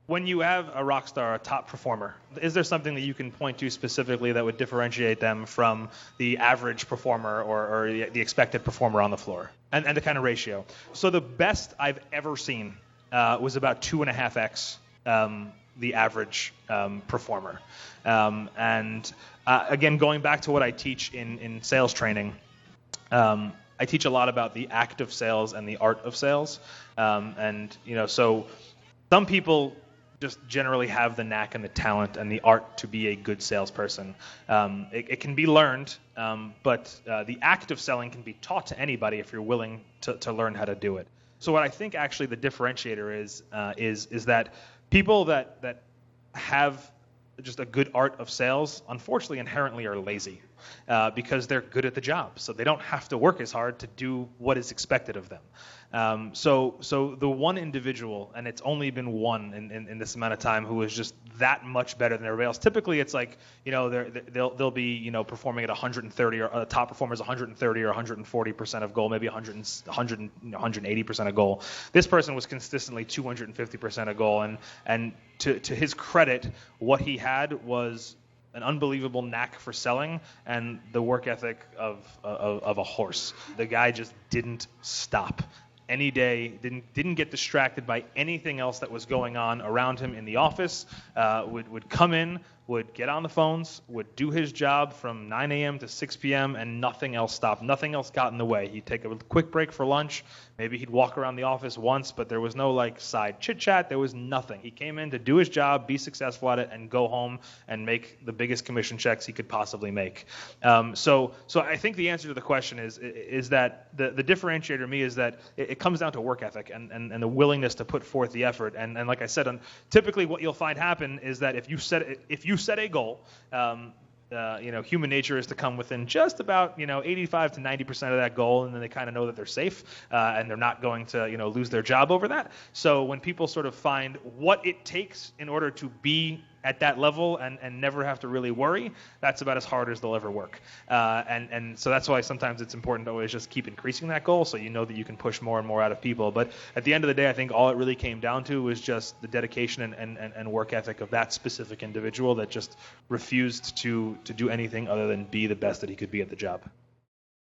When you have a rock star, a top performer, is there something that you can point to specifically that would differentiate them from the average performer or the expected performer on the floor? And the kind of ratio. So the best I've ever seen was about 2.5x the average performer. Again, going back to what I teach in sales training, I teach a lot about the act of sales and the art of sales. So some people just generally have the knack and the talent and the art to be a good salesperson. It can be learned, but the act of selling can be taught to anybody if you're willing to learn how to do it. So what I think actually the differentiator is that people that have just a good art of sales, unfortunately, inherently are lazy because they're good at the job. So they don't have to work as hard to do what is expected of them. So the one individual, and it's only been one in this amount of time, who is just that much better than everybody else. Typically, it's like, they'll be, performing at 130, or top performers 130 or 140% of goal, maybe 180% of goal. This person was consistently 250% of goal, and to his credit, what he had was an unbelievable knack for selling and the work ethic of a horse. The guy just didn't stop any day, didn't get distracted by anything else that was going on around him in the office, would come in, would get on the phones, would do his job from 9 a.m. to 6 p.m. and nothing else stopped. Nothing else got in the way. He'd take a quick break for lunch. Maybe he'd walk around the office once, but there was no side chit-chat. There was nothing. He came in to do his job, be successful at it, and go home and make the biggest commission checks he could possibly make. So I think the answer to the question is that the differentiator to me is that it comes down to work ethic and the willingness to put forth the effort. And like I said, typically what you'll find happen is that if you set a goal, human nature is to come within just about 85 to 90% of that goal, and then they kind of know that they're safe and they're not going to lose their job over that. So when people sort of find what it takes in order to be at that level and never have to really worry, that's about as hard as they'll ever work. And so that's why sometimes it's important to always just keep increasing that goal so you know that you can push more and more out of people. But at the end of the day, I think all it really came down to was just the dedication and work ethic of that specific individual that just refused to do anything other than be the best that he could be at the job.